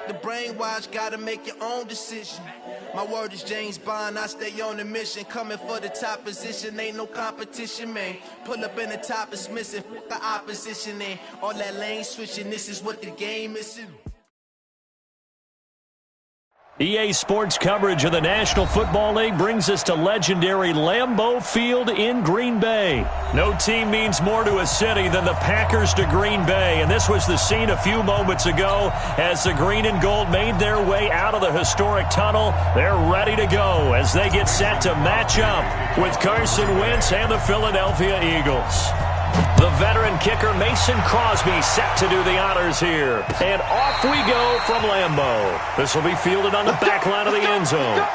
the brainwash, gotta make your own decision. My word is James Bond, I stay on the mission. Coming for the top position, ain't no competition, man. Pull up in the top is missing, the opposition in. All that lane switching, this is what the game is. EA Sports coverage of the National Football League brings us to legendary Lambeau Field in Green Bay. No team means more to a city than the Packers to Green Bay, and this was the scene a few moments ago as the green and gold made their way out of the historic tunnel. They're ready to go as they get set to match up with Carson Wentz and the Philadelphia Eagles. The veteran kicker Mason Crosby set to do the honors here. And off we go from Lambeau. This will be fielded on the back line of the end zone.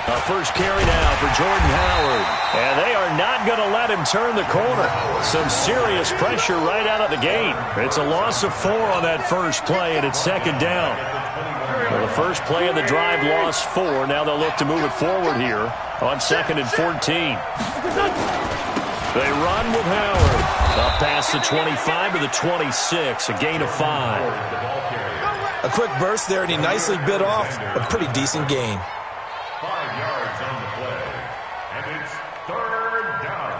A first carry now for Jordan Howard. And they are not going to let him turn the corner. Some serious pressure right out of the gate. It's a loss of 4 on that first play, and it's second down. Well, the first play of the drive lost 4. Now they'll look to move it forward here on 2nd and 14. They run with Howard. Up past the 25 to the 26, a gain of 5. A quick burst there, and he nicely bit off a pretty decent gain. 5 yards on the play, and it's 3rd down.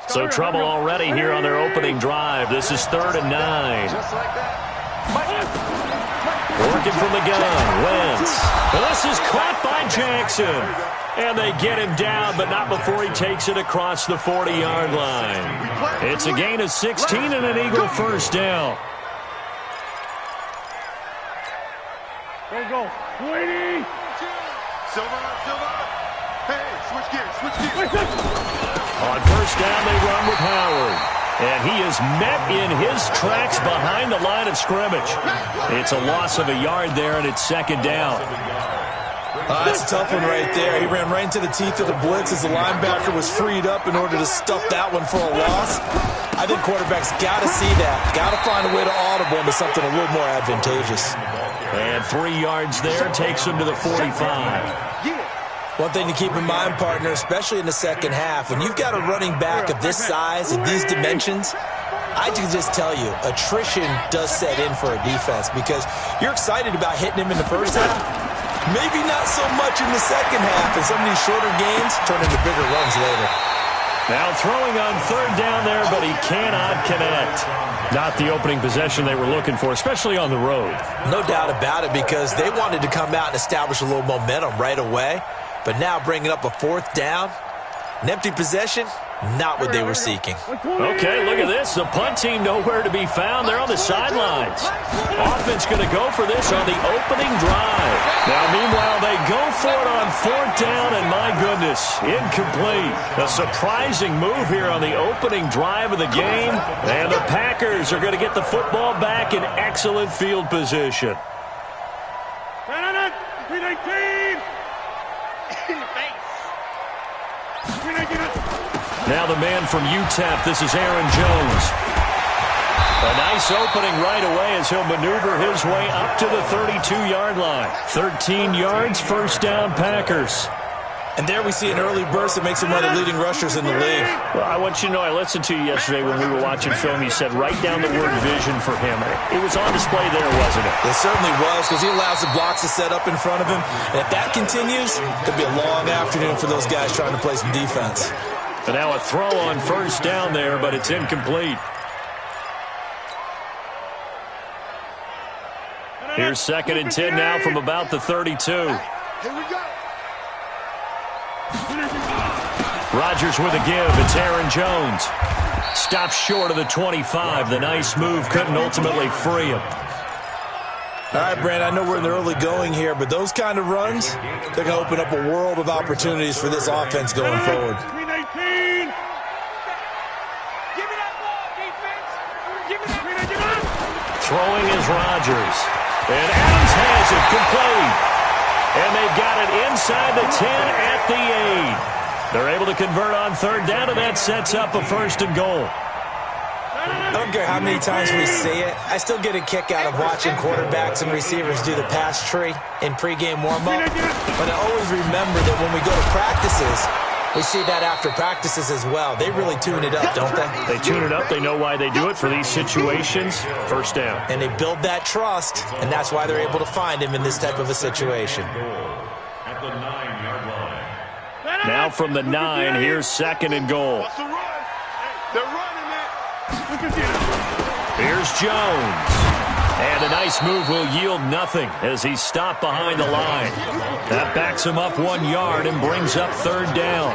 So trouble already here on their opening drive. This is 3rd and 9. Just like that. Working from the gun, Wentz. Well, this is caught by Jackson. And they get him down, but not before he takes it across the 40-yard line. It's a gain of 16 and an Eagle first down. Go. 20. Silver. Hey, switch gears. On first down, they run with Howard. And he is met in his tracks behind the line of scrimmage. It's a loss of a yard there, and it's second down. That's a tough one right there. He ran right into the teeth of the blitz as the linebacker was freed up in order to stuff that one for a loss. I think quarterbacks got to see that. Got to find a way to audible into something a little more advantageous. And 3 yards there takes him to the 45. One thing to keep in mind, partner, especially in the second half, when you've got a running back of this size and these dimensions, I can just tell you, attrition does set in for a defense because you're excited about hitting him in the first half. Maybe not so much in the second half, and some of these shorter gains turn into bigger runs later. Now throwing on 3rd down there, but he cannot connect. Not the opening possession they were looking for, especially on the road. No doubt about it, because they wanted to come out and establish a little momentum right away. But now bringing up a 4th down, an empty possession, not what they were seeking. Okay, look at this. The punt team nowhere to be found. They're on the sidelines. Offense going to go for this on the opening drive. Now, meanwhile, they go for it on 4th down, and my goodness, incomplete. A surprising move here on the opening drive of the game, and the Packers are going to get the football back in excellent field position. 319. Now the man from UTEP, this is Aaron Jones. A nice opening right away as he'll maneuver his way up to the 32-yard line. 13 yards, first down, Packers. And there we see an early burst that makes him one of the leading rushers in the league. Well, I want you to know, I listened to you yesterday when we were watching film. You said write down the word vision for him. It was on display there, wasn't it? It certainly was, because he allows the blocks to set up in front of him. And if that continues, it'll be a long afternoon for those guys trying to play some defense. And now a throw on first down there, but it's incomplete. Here's 2nd and 10 now from about the 32. Here we go. Rodgers with a give. It's Aaron Jones. Stops short of the 25. The nice move couldn't ultimately free him. All right, Brand, I know we're in the early going here, but those kind of runs, they're going to open up a world of opportunities for this offense going forward. 319. Throwing is Rodgers. And Adams has it complete. And they've got it inside the 10 at the 8. They're able to convert on third down, and that sets up a 1st and goal. I don't care how many times we see it. I still get a kick out of watching quarterbacks and receivers do the pass tree in pregame warm-up. But I always remember that when we go to practices, we see that after practices as well. They really tune it up, don't they? They tune it up. They know why they do it for these situations. 1st down. And they build that trust, and that's why they're able to find him in this type of a situation. At the 9-yard line. Now from the 9, here's 2nd and goal. What's the run? They're running it. Here's Jones. And a nice move will yield nothing as he's stopped behind the line. That backs him up 1 yard and brings up 3rd down.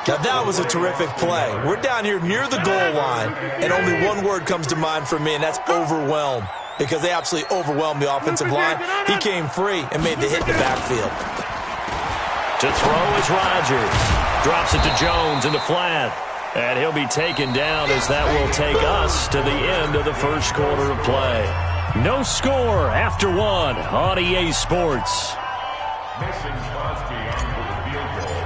Now that was a terrific play. We're down here near the goal line, and only one word comes to mind for me, and that's overwhelm. Because they absolutely overwhelmed the offensive line. He came free and made the hit in the backfield. To throw is Rodgers. Drops it to Jones in the flat. And he'll be taken down as that will take us to the end of the 1st quarter of play. No score after 1 on EA Sports. Mason Crosby on for the field goal.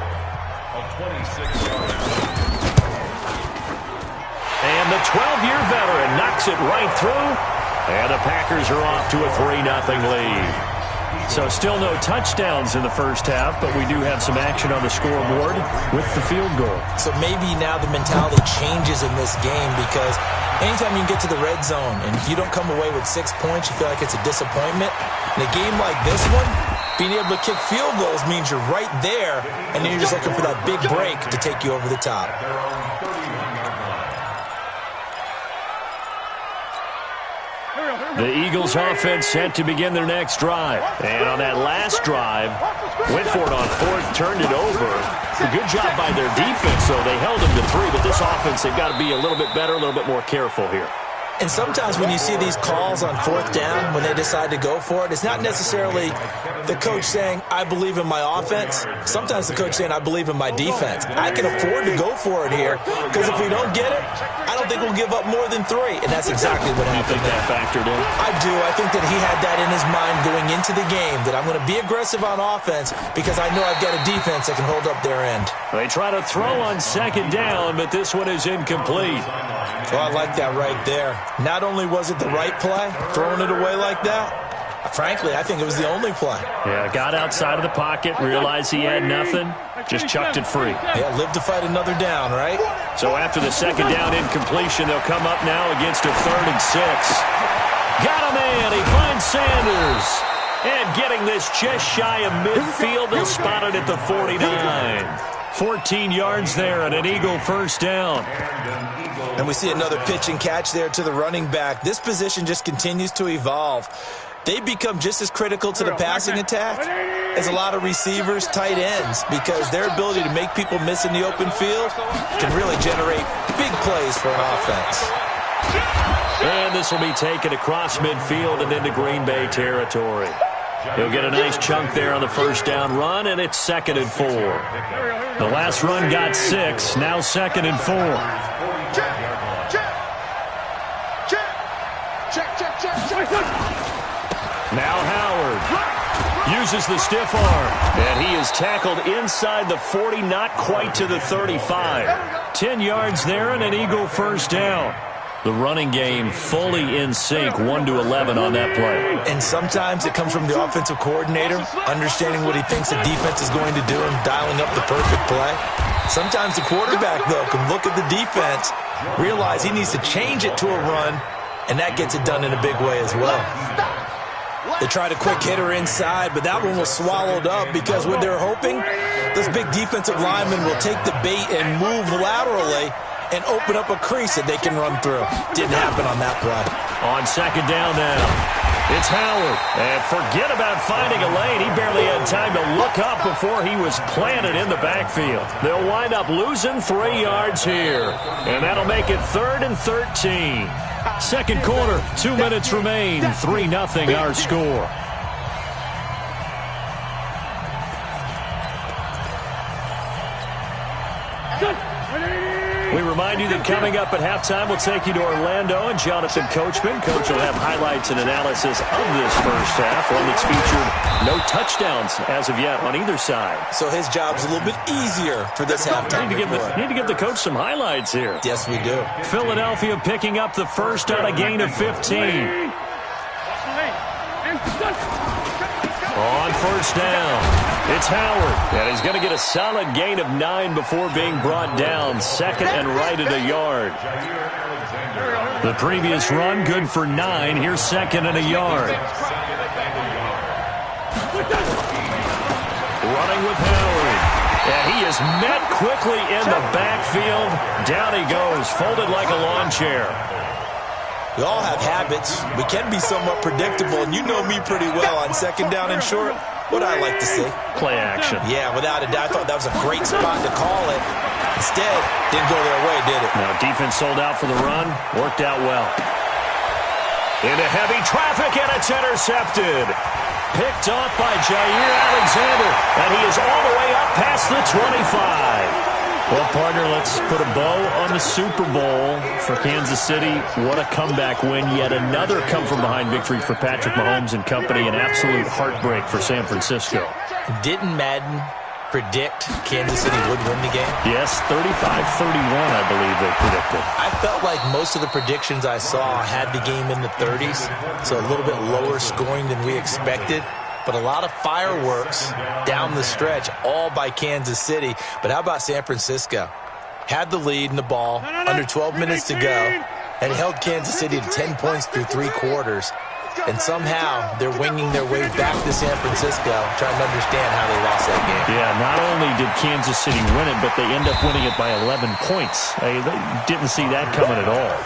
A 26-yard. And the 12-year veteran knocks it right through. And the Packers are off to a 3-0 lead. So still no touchdowns in the 1st half, but we do have some action on the scoreboard with the field goal. So maybe now the mentality changes in this game because anytime you can get to the red zone and if you don't come away with 6 points, you feel like it's a disappointment. In a game like this one, being able to kick field goals means you're right there, and then you're just looking for that big break to take you over the top. The Eagles offense set to begin their next drive. And on that last drive, went for it on 4th, turned it over. A good job by their defense, though. They held them to 3, but this offense, they've got to be a little bit better, a little bit more careful here. And sometimes when you see these calls on 4th down, when they decide to go for it, it's not necessarily the coach saying, I believe in my offense. Sometimes the coach saying, I believe in my defense. I can afford to go for it here because if we don't get it, I don't think we'll give up more than 3. And that's exactly what happened. You think that factored in? I do. I think that he had that in his mind going into the game, that I'm going to be aggressive on offense because I know I've got a defense that can hold up their end. They try to throw on 2nd down, but this one is incomplete. Well, I like that right there. Not only was it the right play, throwing it away like that, frankly, I think it was the only play. Yeah, got outside of the pocket, realized he had nothing, just chucked it free. Yeah, live to fight another down, right? So after the 2nd down incompletion, they'll come up now against a 3rd and 6. Got a man, he finds Sanders. And getting this just shy of midfield, they'll spot it at the 49. 14 yards there and an Eagle 1st down. And we see another pitch and catch there to the running back. This position just continues to evolve. They become just as critical to the passing attack as a lot of receivers, tight ends, because their ability to make people miss in the open field can really generate big plays for an offense. And this will be taken across midfield and into Green Bay territory. He'll get a nice chunk there on the 1st down run, and it's 2nd and 4. The last run got 6, now 2nd and 4. Now Howard uses the stiff arm, and he is tackled inside the 40, not quite to the 35. 10 yards there and an Eagle 1st down. The running game fully in sync, 1-11 on that play. And sometimes it comes from the offensive coordinator, understanding what he thinks the defense is going to do and dialing up the perfect play. Sometimes the quarterback, though, can look at the defense, realize he needs to change it to a run, and that gets it done in a big way as well. They tried a quick hitter inside, but that one was swallowed up because what they're hoping, those big defensive linemen will take the bait and move laterally and open up a crease that they can run through. Didn't happen on that play. On 2nd down now, it's Howard. And forget about finding a lane. He barely had time to look up before he was planted in the backfield. They'll wind up losing 3 yards here. And that'll make it 3rd and 13. 2nd quarter, 2 minutes remain. 3-0 our score. We remind you that coming up at halftime, we'll take you to Orlando and Jonathan Coachman. Coach will have highlights and analysis of this first half, one that's featured no touchdowns as of yet on either side. So his job's a little bit easier for this halftime. Need to give the coach some highlights here. Yes, we do. Philadelphia picking up the first on a gain of 15. On first down, it's Howard, and he's going to get a solid gain of 9 before being brought down. Second and right at a yard. The previous run, good for 9. Here's second and a yard. Running with Howard. And he is met quickly in the backfield. Down he goes, folded like a lawn chair. We all have habits. We can be somewhat predictable, and you know me pretty well on second down and short. What I like to see. Play action. Yeah, without a doubt. I thought that was a great spot to call it. Instead, didn't go their way, did it? Now, defense sold out for the run. Worked out well. Into heavy traffic, and it's intercepted. Picked off by Jair Alexander, and he is all the way up past the 25. Well, partner, let's put a bow on the Super Bowl for Kansas City. What a comeback win. Yet another come-from-behind victory for Patrick Mahomes and company. An absolute heartbreak for San Francisco. Didn't Madden predict Kansas City would win the game? Yes, 35-31, I believe they predicted. I felt like most of the predictions I saw had the game in the 30s, so a little bit lower scoring than we expected. But a lot of fireworks down the stretch, all by Kansas City. But how about San Francisco? Had the lead in the ball, under 12 minutes to go, and held Kansas City to 10 points through 3 quarters. And somehow they're winging their way back to San Francisco, trying to understand how they lost that game. Yeah, not only did Kansas City win it, but they end up winning it by 11 points. They didn't see that coming at all.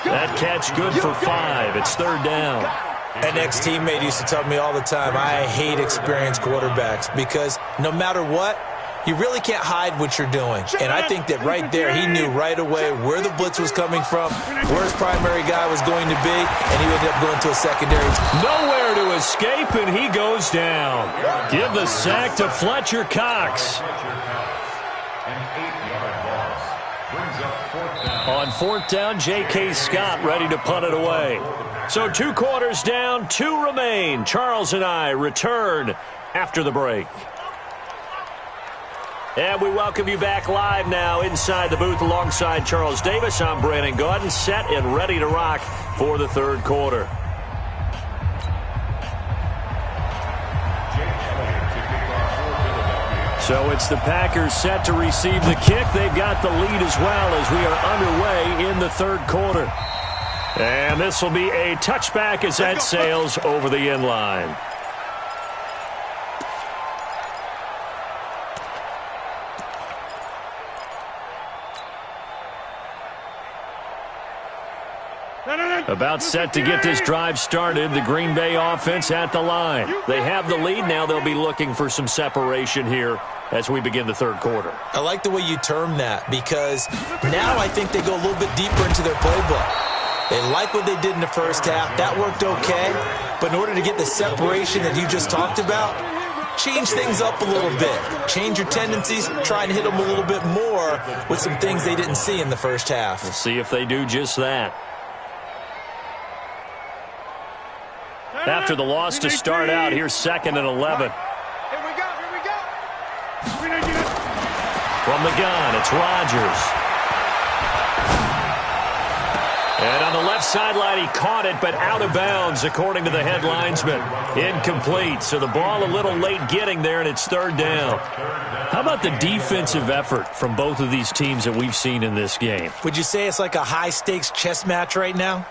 That catch good for 5. It's third down. An ex-teammate used to tell me all the time, I hate experienced quarterbacks because no matter what, you really can't hide what you're doing. And I think that right there, he knew right away where the blitz was coming from, where his primary guy was going to be, and he ended up going to a secondary. Nowhere to escape, and he goes down. Give the sack to Fletcher Cox. On fourth down, J.K. Scott ready to punt it away. So 2 quarters down, 2 remain. Charles and I return after the break. And we welcome you back live now inside the booth alongside Charles Davis. I'm Brandon Gaudin, set and ready to rock for the third quarter. So it's the Packers set to receive the kick. They've got the lead as well as we are underway in the third quarter. And this will be a touchback as that sails over the end line. About set to get this drive started. The Green Bay offense at the line. They have the lead. Now they'll be looking for some separation here as we begin the third quarter. I like the way you term that because now I think they go a little bit deeper into their playbook. They like what they did in the first half. That worked okay. But in order to get the separation that you just talked about, change things up a little bit. Change your tendencies. Try and hit them a little bit more with some things they didn't see in the first half. We'll see if they do just that. After the loss to start out, here's second and 11. Here we go. From the gun, it's Rodgers. And on the left sideline, he caught it, but out of bounds, according to the head linesman. Incomplete, so the ball a little late getting there, and it's third down. How about the defensive effort from both of these teams that we've seen in this game? Would you say it's like a high-stakes chess match right now?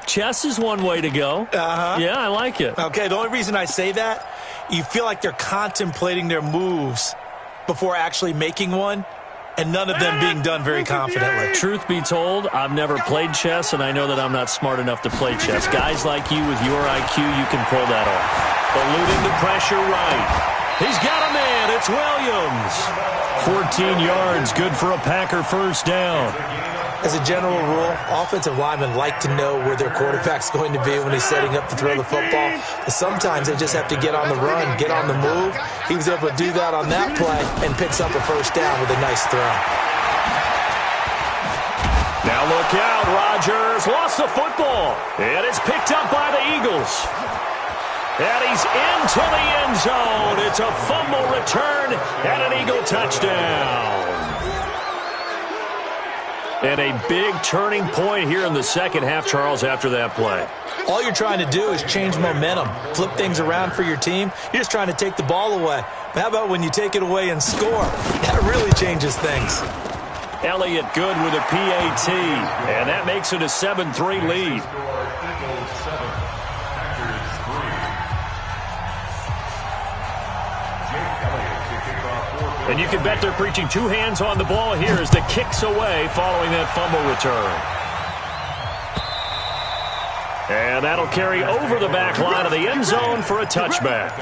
Chess is one way to go. Yeah, I like it. Okay, the only reason I say that, you feel like they're contemplating their moves before actually making one, and none of them being done very confidently. Truth be told, I've never played chess, and I know that I'm not smart enough to play chess. Guys like you with your IQ, you can pull that off. Eluding the pressure right. He's got a man. It's Williams. 14 yards, good for a Packer first down. As a general rule, offensive linemen like to know where their quarterback's going to be when he's setting up to throw the football. But sometimes they just have to get on the run, get on the move. He was able to do that on that play and picks up a first down with a nice throw. look out. Rodgers lost the football. And it's picked up by the Eagles. And he's into the end zone. It's a fumble return and an Eagle touchdown. And a big turning point here in the second half, Charles, after that play. All you're trying to do is change momentum, flip things around for your team. You're just trying to take the ball away. But how about when you take it away and score? That really changes things. Elliott good with a PAT, and that makes it a 7-3 lead. And you can bet they're preaching two hands on the ball here as the kick's away following that fumble return. And that'll carry over the back line of the end zone for a touchback.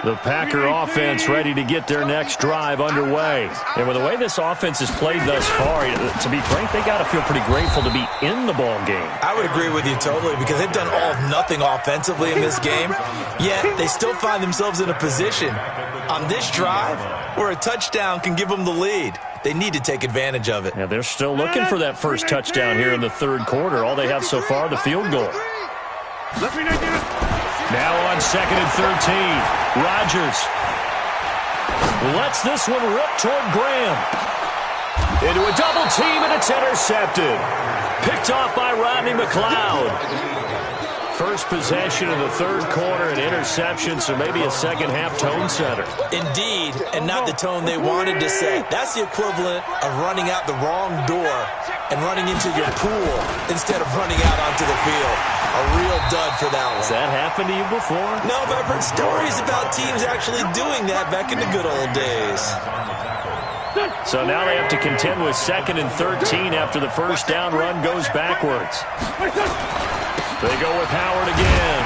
The Packer offense ready to get their next drive underway. And with the way this offense has played thus far, to be frank, they got to feel pretty grateful to be in the ball game. I would agree with you totally because they've done all of nothing offensively in this game, yet they still find themselves in a position on this drive where a touchdown can give them the lead. They need to take advantage of it. Yeah, they're still looking for that first touchdown here in the third quarter. All they have so far, the field goal. Now on 2nd and 13, Rodgers lets this one rip toward Graham. Into a double team, and it's intercepted. Picked off by Rodney McLeod. First possession of the third quarter, an interception, so maybe a second-half tone setter. Indeed, and not the tone they wanted to set. That's the equivalent of running out the wrong door and running into your pool instead of running out onto the field. A real dud for that one. Has that happened to you before? No, but I've heard stories about teams actually doing that back in the good old days. So now they have to contend with 2nd and 13 after the first down run goes backwards. They go with Howard again.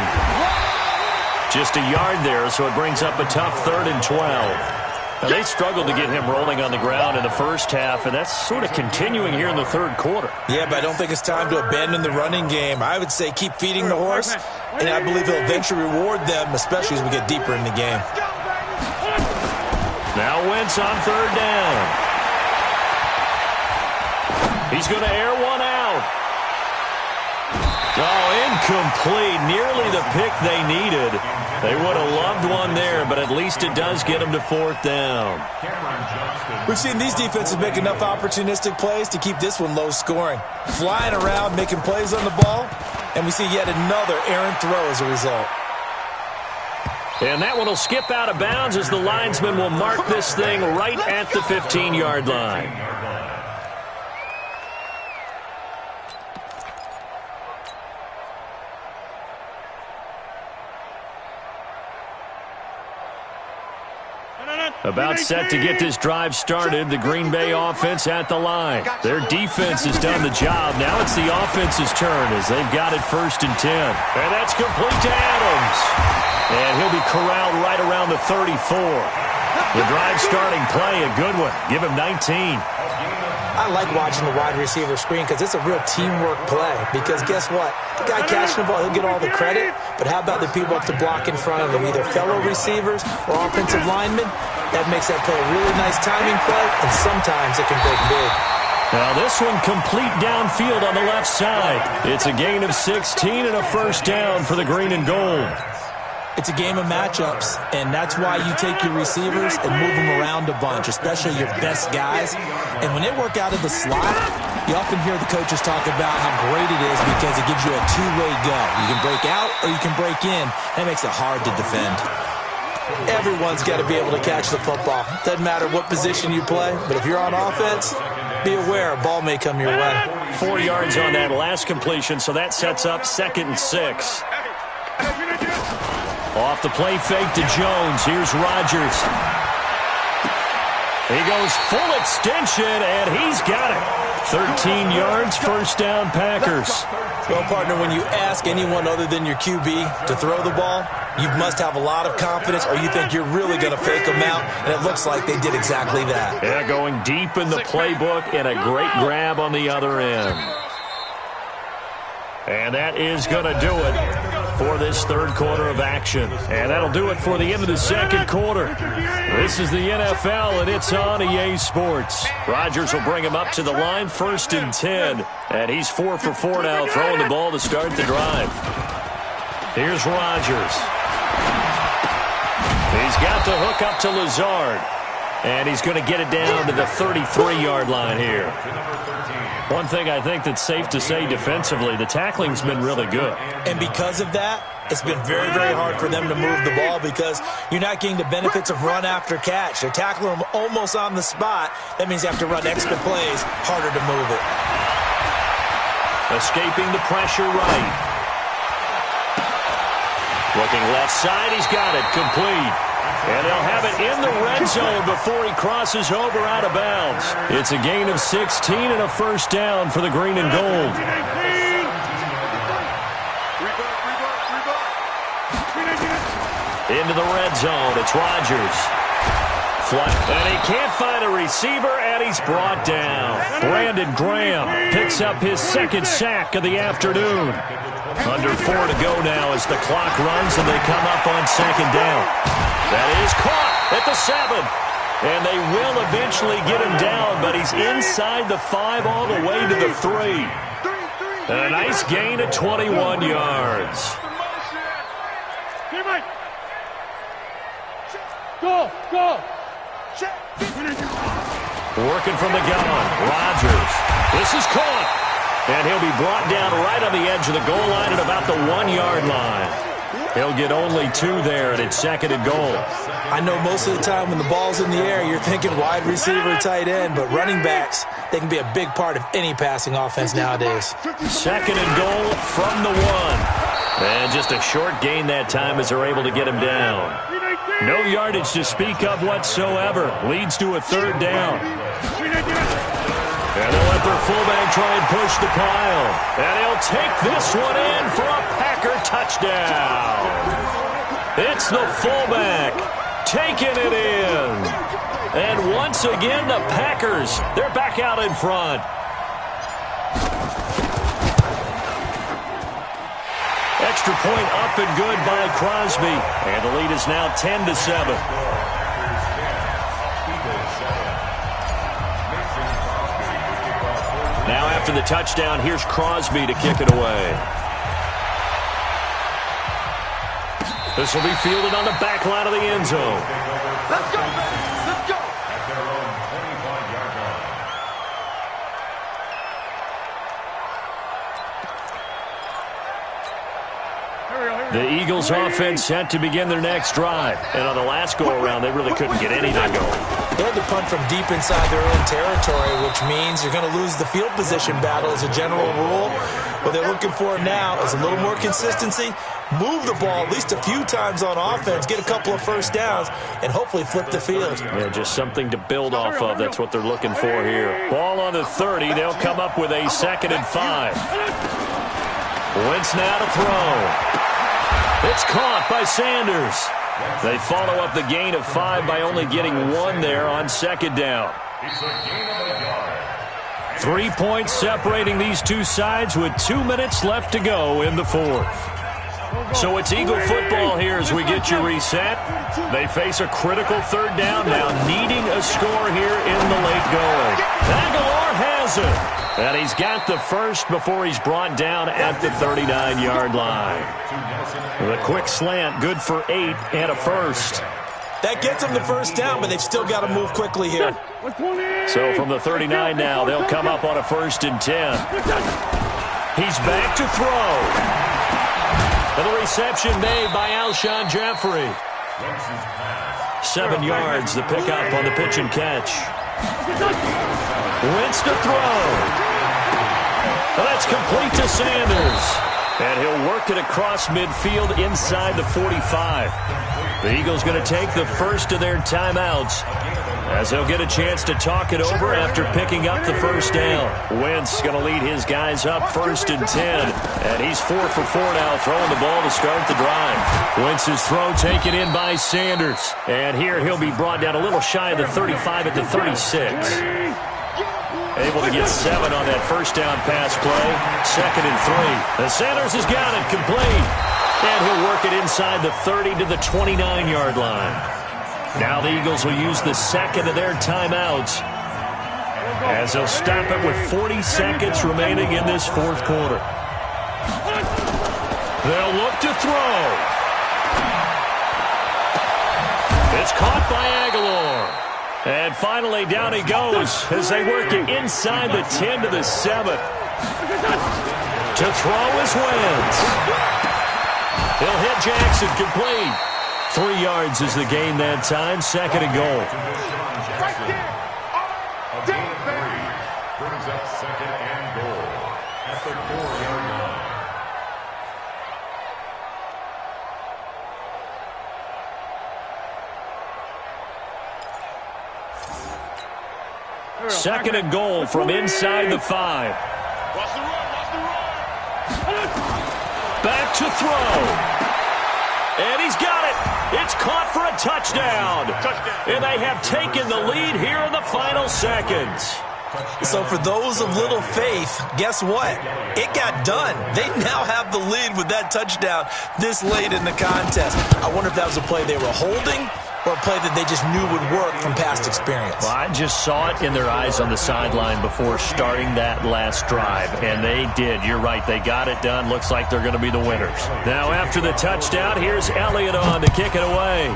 Just a yard there, so it brings up a tough 3rd and 12. Now, they struggled to get him rolling on the ground in the first half, and that's sort of continuing here in the third quarter. Yeah, but I don't think it's time to abandon the running game. I would say keep feeding the horse, and I believe he'll eventually reward them, especially as we get deeper in the game. Now Wentz on 3rd down. He's going to air one out. Oh, incomplete. Nearly the pick they needed. They would have loved one there, but at least it does get them to 4th down. We've seen these defenses make enough opportunistic plays to keep this one low scoring. Flying around, making plays on the ball, and we see yet another errant throw as a result. And that one will skip out of bounds as the linesman will mark this thing right at the 15-yard line. About set to get this drive started, the Green Bay offense at the line. Their defense has done the job. Now it's the offense's turn as they've got it 1st and 10. And that's complete to Adams. And he'll be corralled right around the 34. The drive starting play, a good one. Give him 19. I like watching the wide receiver screen because it's a real teamwork play. Because guess what? The guy catching the ball, he'll get all the credit. But how about the people up to block in front of him, either fellow receivers or offensive linemen? That makes that play a really nice timing play, and sometimes it can break big. Now this one complete downfield on the left side. It's a gain of 16 and a first down for the green and gold. It's a game of matchups, and that's why you take your receivers and move them around a bunch, especially your best guys. And when they work out of the slot, you often hear the coaches talk about how great it is because it gives you a two-way go. You can break out or you can break in. That makes it hard to defend. Everyone's got to be able to catch the football. Doesn't matter what position you play, but if you're on offense, be aware a ball may come your way. 4 yards on that last completion, so that sets up 2nd and 6. Off the play fake to Jones. Here's Rodgers. He goes full extension, and he's got it. 13 yards, first down, Packers. Well, partner, when you ask anyone other than your QB to throw the ball, you must have a lot of confidence or you think you're really going to fake them out, and it looks like they did exactly that. Yeah, going deep in the playbook and a great grab on the other end. And that is going to do it. for this third quarter of action. And that'll do it for the end of the second quarter. This is the NFL, and it's on EA Sports. Rodgers will bring him up to the line, 1st and 10. And he's 4 for 4 now, throwing the ball to start the drive. Here's Rodgers. He's got the hook up to Lazard. And he's going to get it down to the 33-yard line here. One thing I think that's safe to say defensively, the tackling's been really good. And because of that, it's been very, very hard for them to move the ball because you're not getting the benefits of run after catch. They're tackling them almost on the spot. That means you have to run extra plays, harder to move it. Escaping the pressure right. Looking left side, he's got it, complete. And they'll have it in the red zone before he crosses over out of bounds. It's a gain of 16 and a first down for the green and gold. Into the red zone, it's Rodgers. And he can't find a receiver, and he's brought down. Brandon Graham picks up his second sack of the afternoon. Under 4 to go now as the clock runs, and they come up on second down. That is caught at the 7. And they will eventually get him down, but he's inside the 5 all the way to the 3. And a nice gain of 21 yards. Go! Working from the gun, Rodgers. This is caught. And he'll be brought down right on the edge of the goal line at about the 1-yard line. He'll get only 2 there, and it's 2nd and goal. I know most of the time when the ball's in the air, you're thinking wide receiver, tight end, but running backs, they can be a big part of any passing offense nowadays. 2nd and goal from the 1. And just a short gain that time as they're able to get him down. No yardage to speak of whatsoever. Leads to a 3rd down. And they'll let their fullback try and push the pile. And he'll take this one in for a Packer touchdown. It's the fullback taking it in. And once again, the Packers, they're back out in front. Extra point up and good by Crosby. And the lead is now 10-7. Now after the touchdown, here's Crosby to kick it away. This will be fielded on the back line of the end zone. Let's go, man. Let's go. At their own 25-yard line. The Eagles offense set to begin their next drive. And on the last go-around, they really couldn't get anything going. They had to punt from deep inside their own territory, which means you're going to lose the field position battle as a general rule. What they're looking for now is a little more consistency, move the ball at least a few times on offense, get a couple of first downs, and hopefully flip the field. Yeah, just something to build off of. That's what they're looking for here. Ball on the 30. They'll come up with a 2nd and 5. Wentz now to throw. It's caught by Sanders. They follow up the gain of 5 by only getting 1 there on 2nd down. 3 points separating these two sides with 2 minutes left to go in the 4th. So it's Eagle football here as we get you reset. They face a critical 3rd down now, needing a score here in the late going. Aguilar has it. And he's got the first before he's brought down at the 39-yard line. The quick slant, good for 8 and a first. That gets them the first down, but they've still got to move quickly here. So from the 39 now, they'll come up on a 1st and 10. He's back to throw. And the reception made by Alshon Jeffrey. 7 yards, the pickup on the pitch and catch. Wentz to throw. And that's complete to Sanders. And he'll work it across midfield inside the 45. The Eagles going to take the first of their timeouts as they'll get a chance to talk it over after picking up the first down. Wentz going to lead his guys up 1st and 10. And he's 4 for 4 now, throwing the ball to start the drive. Wentz's throw taken in by Sanders. And here he'll be brought down a little shy of the 35 at the 36. Able to get 7 on that first down pass play. 2nd and 3. And Sanders has got it complete. And he'll work it inside the 30 to the 29-yard line. Now the Eagles will use the second of their timeouts as they'll stop it with 40 seconds remaining in this fourth quarter. They'll look to throw. It's caught by Aguilar. And finally, down he goes as they work it inside the 10 to the 7. To throw is Wentz. He'll hit Jackson complete. 3 yards is the gain that time. Second and goal. A gain of 3 brings up second and goal at the 4-yard line. Second and goal from inside the 5. Watch the run, watch the run. Back to throw. And he's got it. It's caught for a touchdown. And they have taken the lead here in the final seconds. So for those of little faith, guess what? It got done. They now have the lead with that touchdown this late in the contest. I wonder if that was a play they were holding or a play that they just knew would work from past experience. Well, I just saw it in their eyes on the sideline before starting that last drive, and they did. You're right. They got it done. Looks like they're going to be the winners. Now, after the touchdown, here's Elliott on to kick it away.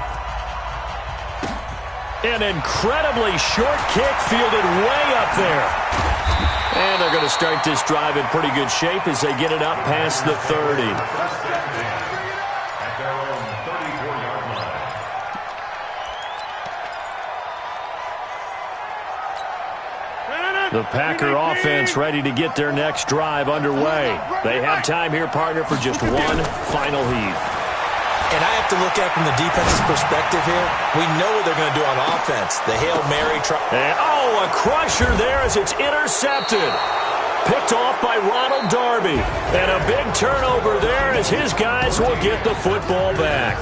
An incredibly short kick fielded way up there. And they're going to start this drive in pretty good shape as they get it up past the 30. At their own 34-yard line. The Packer offense ready to get their next drive underway. They have time here, partner, for just one final heave. And I have to look at it from the defense's perspective here. We know what they're going to do on offense. The Hail Mary try. And, a crusher there as it's intercepted. Picked off by Ronald Darby. And a big turnover there as his guys will get the football back.